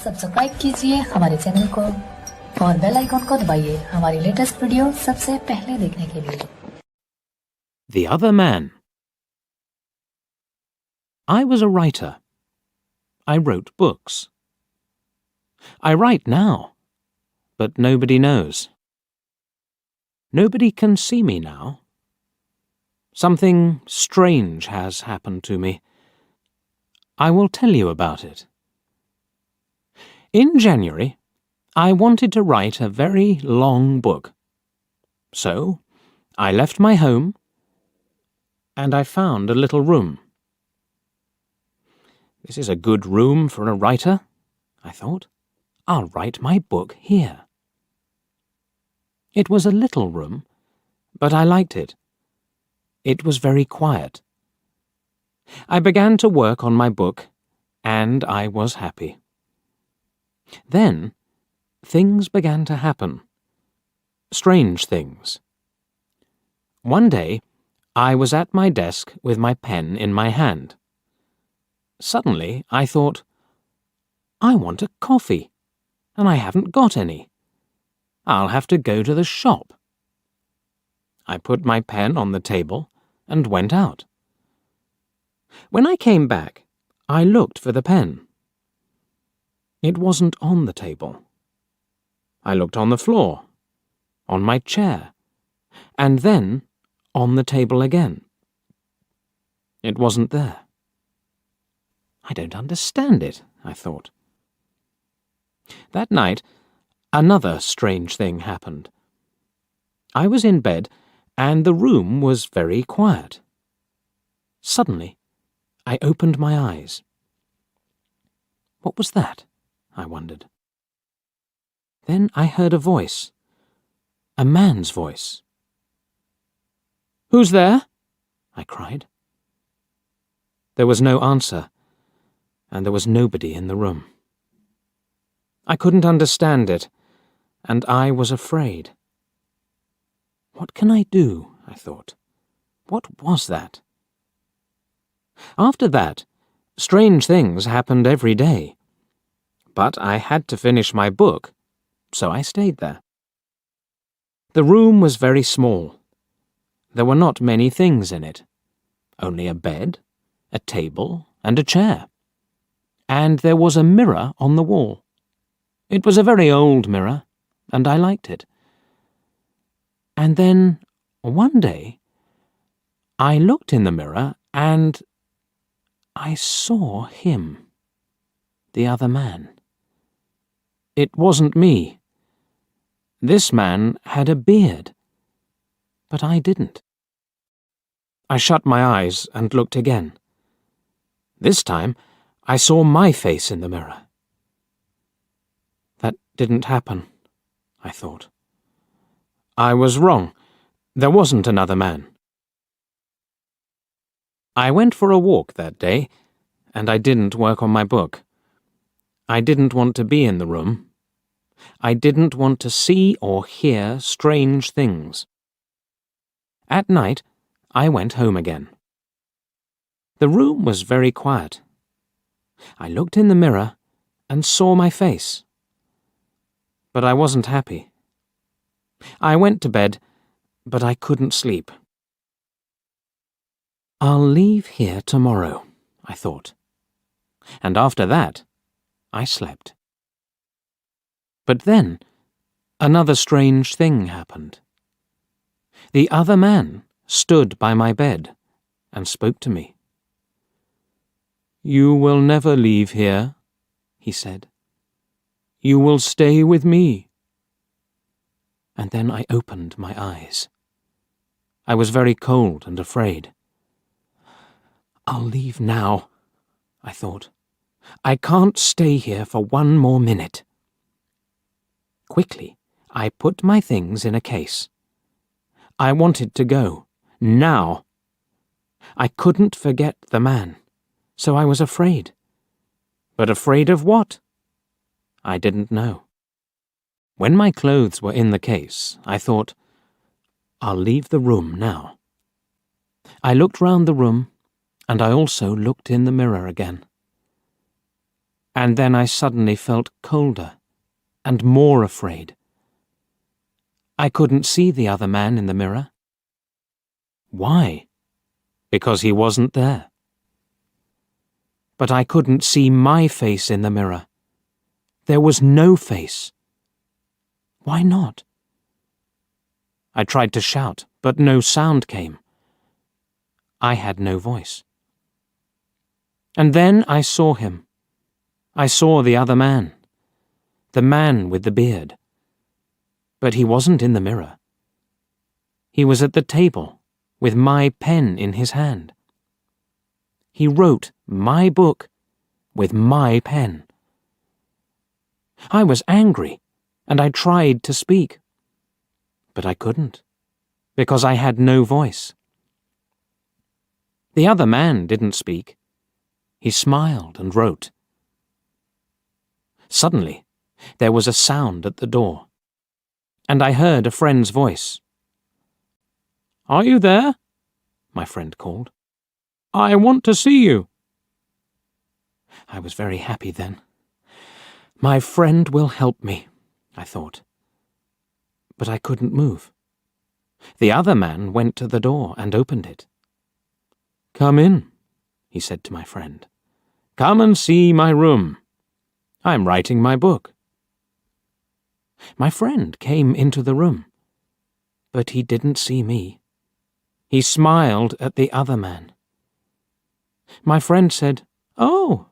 Subscribe कीजिए हमारे channel को और बेल आइकॉन को दबाइए हमारी लेटेस्ट वीडियो सबसे पहले देखने के लिए। The Other Man. I was a writer. I wrote books. I write now, but nobody knows. Nobody can see me now. Something strange has happened to me. I will tell you about it. In January, I wanted to write a very long book. So, I left my home and I found a little room. This is a good room for a writer, I thought. I'll write my book here. It was a little room, but I liked it. It was very quiet. I began to work on my book, and I was happy. Then, things began to happen. Strange things. One day, I was at my desk with my pen in my hand. Suddenly, I thought, I want a coffee, and I haven't got any. I'll have to go to the shop. I put my pen on the table and went out. When I came back, I looked for the pen. It wasn't on the table. I looked on the floor, on my chair, and then on the table again. It wasn't there. I don't understand it, I thought. That night, another strange thing happened. I was in bed, and the room was very quiet. Suddenly, I opened my eyes. What was that? I wondered. Then I heard a voice. A man's voice. "Who's there?" I cried. There was no answer, and there was nobody in the room. I couldn't understand it, and I was afraid. What can I do? I thought. What was that? After that, strange things happened every day. But I had to finish my book, so I stayed there. The room was very small. There were not many things in it. Only a bed, a table, and a chair. And there was a mirror on the wall. It was a very old mirror, and I liked it. And then, one day, I looked in the mirror and I saw him, the other man. It wasn't me. This man had a beard, but I didn't. I shut my eyes and looked again. This time, I saw my face in the mirror. That didn't happen, I thought. I was wrong. There wasn't another man. I went for a walk that day, and I didn't work on my book. I didn't want to be in the room. I didn't want to see or hear strange things. At night, I went home again. The room was very quiet. I looked in the mirror and saw my face. But I wasn't happy. I went to bed, but I couldn't sleep. I'll leave here tomorrow, I thought. And after that, I slept. But then, another strange thing happened. The other man stood by my bed and spoke to me. "You will never leave here," he said. "You will stay with me." And then I opened my eyes. I was very cold and afraid. I'll leave now, I thought. I can't stay here for one more minute. Quickly, I put my things in a case. I wanted to go, now. I couldn't forget the man, so I was afraid. But afraid of what? I didn't know. When my clothes were in the case, I thought, I'll leave the room now. I looked round the room, and I also looked in the mirror again. And then I suddenly felt colder and more afraid. I couldn't see the other man in the mirror. Why? Because he wasn't there. But I couldn't see my face in the mirror. There was no face. Why not? I tried to shout, but no sound came. I had no voice. And then I saw him. I saw the other man, the man with the beard. But he wasn't in the mirror. He was at the table, with my pen in his hand. He wrote my book with my pen. I was angry, and I tried to speak. But I couldn't, because I had no voice. The other man didn't speak. He smiled and wrote. Suddenly, there was a sound at the door, and I heard a friend's voice. "Are you there?" my friend called. "I want to see you." I was very happy then. My friend will help me, I thought. But I couldn't move. The other man went to the door and opened it. "Come in," he said to my friend. "Come and see my room. I'm writing my book." My friend came into the room, but he didn't see me. He smiled at the other man. My friend said, "Oh,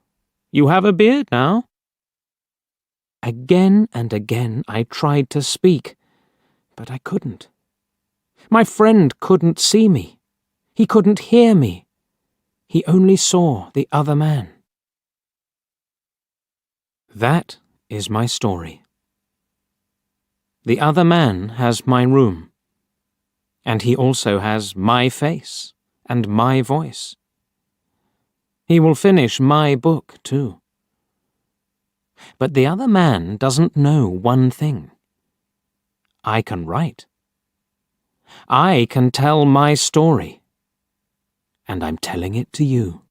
you have a beard now?" Again and again I tried to speak, but I couldn't. My friend couldn't see me. He couldn't hear me. He only saw the other man. That is my story. The other man has my room, and he also has my face and my voice. He will finish my book too. But the other man doesn't know one thing. I can write. I can tell my story, and I'm telling it to you.